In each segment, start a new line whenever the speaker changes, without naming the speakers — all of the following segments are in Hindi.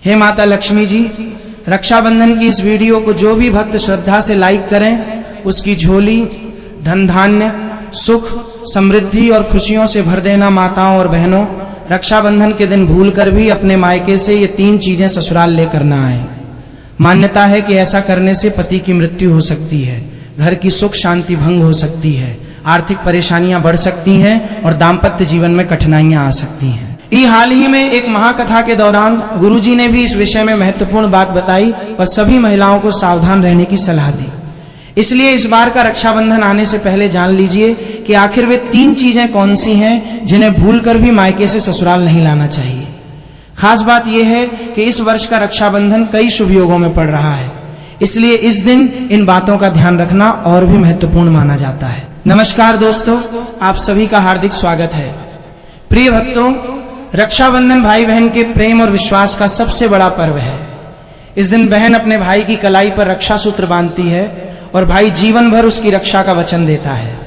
हे माता लक्ष्मी जी, रक्षाबंधन की इस वीडियो को जो भी भक्त श्रद्धा से लाइक करें उसकी झोली धन धान्य सुख समृद्धि और खुशियों से भर देना। माताओं और बहनों, रक्षाबंधन के दिन भूलकर भी अपने मायके से ये 3 चीजें ससुराल लेकर ना आए। मान्यता है कि ऐसा करने से पति की मृत्यु हो सकती है, घर की सुख शांति भंग हो सकती है, आर्थिक परेशानियां बढ़ सकती हैं और दाम्पत्य जीवन में कठिनाइयां आ सकती हैं। हाल ही में एक महाकथा के दौरान गुरुजी ने भी इस विषय में महत्वपूर्ण बात बताई और सभी महिलाओं को सावधान रहने की सलाह दी। इसलिए इस बार का रक्षाबंधन आने से पहले जान लीजिए कि आखिर वे 3 चीजें कौन सी हैं जिन्हें भूलकर भी मायके से ससुराल नहीं लाना चाहिए। खास बात यह है कि इस वर्ष का रक्षाबंधन कई शुभ योगों में पड़ रहा है, इसलिए इस दिन इन बातों का ध्यान रखना और भी महत्वपूर्ण माना जाता है। नमस्कार दोस्तों, आप सभी का हार्दिक स्वागत है। प्रिय भक्तों, रक्षाबंधन भाई बहन के प्रेम और विश्वास का सबसे बड़ा पर्व है। इस दिन बहन अपने भाई की कलाई पर रक्षा सूत्र बांधती है और भाई जीवन भर उसकी रक्षा का वचन देता है।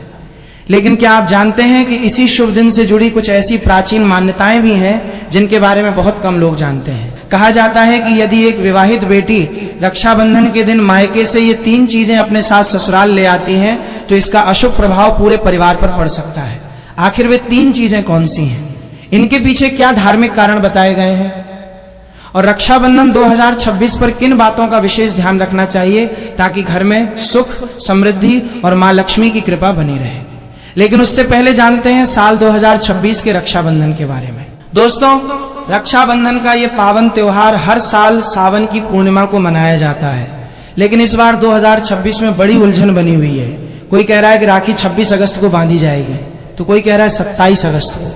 लेकिन क्या आप जानते हैं कि इसी शुभ दिन से जुड़ी कुछ ऐसी प्राचीन मान्यताएं भी हैं जिनके बारे में बहुत कम लोग जानते हैं। कहा जाता है कि यदि एक विवाहित बेटी रक्षाबंधन के दिन मायके से ये 3 चीजें अपने साथ ससुराल ले आती हैं तो इसका अशुभ प्रभाव पूरे परिवार पर पड़ सकता है। आखिर वे 3 चीजें कौन सी हैं, इनके पीछे क्या धार्मिक कारण बताए गए हैं और रक्षाबंधन 2026 पर किन बातों का विशेष ध्यान रखना चाहिए ताकि घर में सुख समृद्धि और मां लक्ष्मी की कृपा बनी रहे। लेकिन उससे पहले जानते हैं साल 2026 के रक्षाबंधन के बारे में। दोस्तों, रक्षाबंधन का ये पावन त्योहार हर साल सावन की पूर्णिमा को मनाया जाता है, लेकिन इस बार 2026 में बड़ी उलझन बनी हुई है। कोई कह रहा है कि राखी 26 अगस्त को बांधी जाएगी, तो कोई कह रहा है 27 अगस्त को,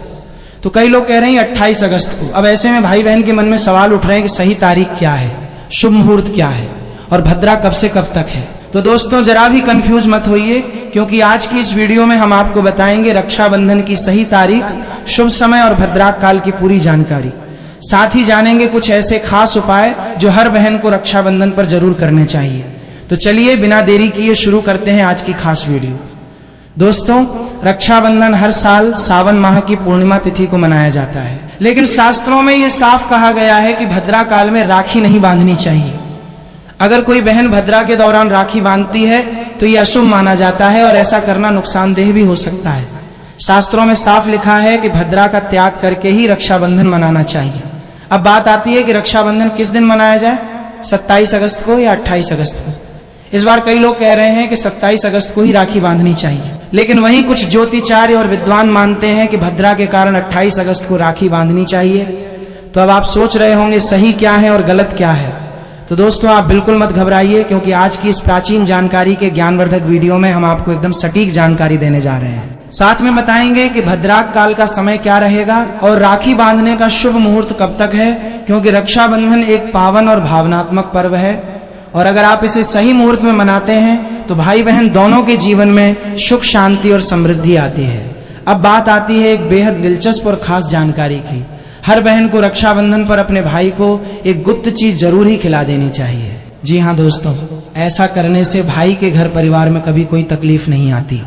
तो कई लोग कह रहे हैं 28 अगस्त को। अब ऐसे में भाई बहन के मन में सवाल उठ रहे हैं कि सही तारीख क्या है, शुभ मुहूर्त क्या है और भद्रा कब से कब तक है। तो दोस्तों, जरा भी कंफ्यूज मत होइए, क्योंकि आज की इस वीडियो में हम आपको बताएंगे रक्षाबंधन की सही तारीख, शुभ समय और भद्राक काल की पूरी जानकारी। साथ ही जानेंगे कुछ ऐसे खास उपाय जो हर बहन को रक्षाबंधन पर जरूर करने चाहिए। तो चलिए बिना देरी किए शुरू करते हैं आज की खास वीडियो। दोस्तों, रक्षाबंधन हर साल सावन माह की पूर्णिमा तिथि को मनाया जाता है, लेकिन शास्त्रों में यह साफ कहा गया है कि भद्रा काल में राखी नहीं बांधनी चाहिए। अगर कोई बहन भद्रा के दौरान राखी बांधती है तो यह अशुभ माना जाता है और ऐसा करना नुकसानदेह भी हो सकता है। शास्त्रों में साफ लिखा है कि भद्रा का त्याग करके ही रक्षाबंधन मनाना चाहिए। अब बात आती है कि रक्षाबंधन किस दिन मनाया जाए, 27 अगस्त को या 28 अगस्त को। इस बार कई लोग कह रहे हैं कि 27 अगस्त को ही राखी बांधनी चाहिए, लेकिन वहीं कुछ ज्योतिचार्य और विद्वान मानते हैं कि भद्रा के कारण 28 अगस्त को राखी बांधनी चाहिए। तो अब आप सोच रहे होंगे सही क्या है और गलत क्या है। तो दोस्तों, आप बिल्कुल मत घबराइए, क्योंकि आज की इस प्राचीन जानकारी के ज्ञानवर्धक वीडियो में हम आपको एकदम सटीक जानकारी देने जा रहे हैं। साथ में बताएंगे कि भद्राक काल का समय क्या रहेगा और राखी बांधने का शुभ मुहूर्त कब तक है, क्योंकि रक्षाबंधन एक पावन और भावनात्मक पर्व है और अगर आप इसे सही मुहूर्त में मनाते हैं तो भाई बहन दोनों के जीवन में सुख शांति और समृद्धि आती है। अब बात आती है एक बेहद दिलचस्प और खास जानकारी की। हर बहन को रक्षाबंधन पर अपने भाई को एक गुप्त चीज जरूर ही खिला देनी चाहिए। जी हाँ दोस्तों, ऐसा करने से भाई के घर परिवार में कभी कोई तकलीफ नहीं आती,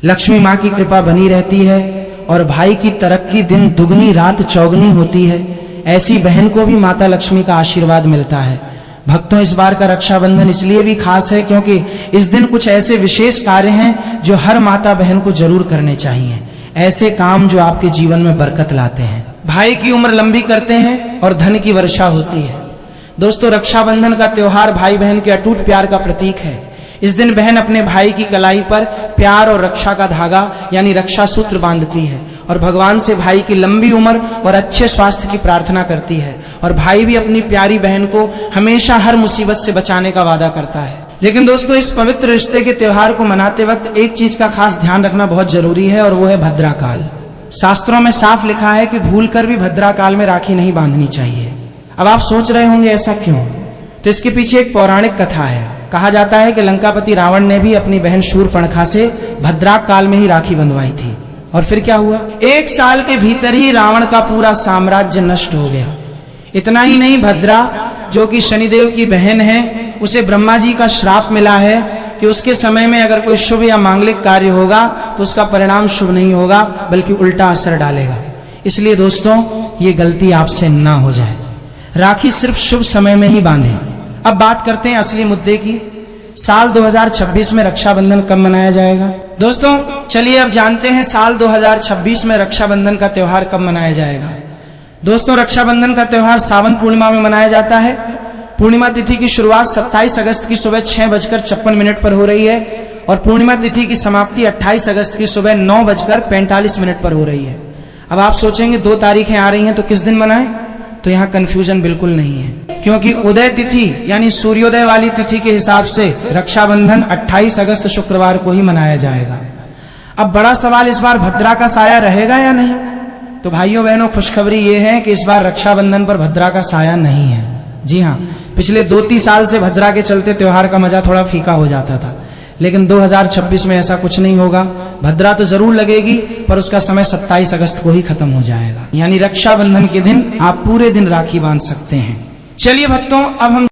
लक्ष्मी माँ की कृपा बनी रहती है और भाई की तरक्की दिन दुगनी रात चौगनी होती है। ऐसी बहन को भी माता लक्ष्मी का आशीर्वाद मिलता है। भक्तों, इस बार का रक्षाबंधन इसलिए भी खास है क्योंकि इस दिन कुछ ऐसे विशेष कार्य हैं जो हर माता बहन को जरूर करने चाहिए। ऐसे काम जो आपके जीवन में बरकत लाते हैं, भाई की उम्र लंबी करते हैं और धन की वर्षा होती है। दोस्तों, रक्षाबंधन का त्योहार भाई बहन के अटूट प्यार का प्रतीक है। इस दिन बहन अपने भाई की कलाई पर प्यार और रक्षा का धागा यानी रक्षा सूत्र बांधती है और भगवान से भाई की लंबी उम्र और अच्छे स्वास्थ्य की प्रार्थना करती है और भाई भी अपनी प्यारी बहन को हमेशा हर मुसीबत से बचाने का वादा करता है। लेकिन दोस्तों, इस पवित्र रिश्ते के त्योहार को मनाते वक्त एक चीज का खास ध्यान रखना बहुत जरूरी है और वो है भद्रा काल। शास्त्रों में साफ लिखा है कि भूलकर भी भद्रा काल में राखी नहीं बांधनी चाहिए। अब आप सोच रहे होंगे ऐसा क्यों, तो इसके पीछे एक पौराणिक कथा है। कहा जाता है कि लंकापति रावण ने भी अपनी बहन शूर्पणखा से भद्राक काल में ही राखी बंधवाई थी और फिर क्या हुआ, 1 साल के भीतर ही रावण का पूरा साम्राज्य नष्ट हो गया। इतना ही नहीं, भद्रा जो कि शनिदेव की बहन है, उसे ब्रह्मा जी का श्राप मिला है कि उसके समय में अगर कोई शुभ या मांगलिक कार्य होगा तो उसका परिणाम शुभ नहीं होगा बल्कि उल्टा असर डालेगा। इसलिए दोस्तों, ये गलती आपसे ना हो जाए। राखी सिर्फ शुभ समय में ही बांधें। अब बात करते हैं असली मुद्दे की। साल 2026 में रक्षाबंधन कब मनाया जाएगा? दोस्तों चलिए अब जानते हैं साल 2026 में रक्षाबंधन का त्योहार कब मनाया जाएगा। दोस्तों रक्षाबंधन का त्योहार सावन पूर्णिमा में मनाया जाता है। पूर्णिमा तिथि की शुरुआत 27 अगस्त की सुबह 6:56 पर हो रही है और पूर्णिमा तिथि की समाप्ति 28 अगस्त की सुबह 9:45 पर हो रही है। अब आप सोचेंगे 2 तारीखें आ रही हैं तो किस दिन मनाएं? तो यहाँ कंफ्यूजन बिल्कुल नहीं है, क्योंकि उदय तिथि यानी सूर्योदय वाली तिथि के हिसाब से रक्षाबंधन 28 अगस्त शुक्रवार को ही मनाया जाएगा। अब बड़ा सवाल इस बार भद्रा का साया रहेगा या नहीं? तो भाइयों बहनों खुशखबरी ये है कि इस बार रक्षाबंधन पर भद्रा का साया नहीं है। जी हाँ, पिछले 2-3 साल से भद्रा के चलते त्योहार का मजा थोड़ा फीका हो जाता था, लेकिन 2026 में ऐसा कुछ नहीं होगा। भद्रा तो जरूर लगेगी पर उसका समय 27 अगस्त को ही खत्म हो जाएगा, यानी रक्षाबंधन के दिन आप पूरे दिन राखी बांध सकते हैं। चलिए भक्तों अब हम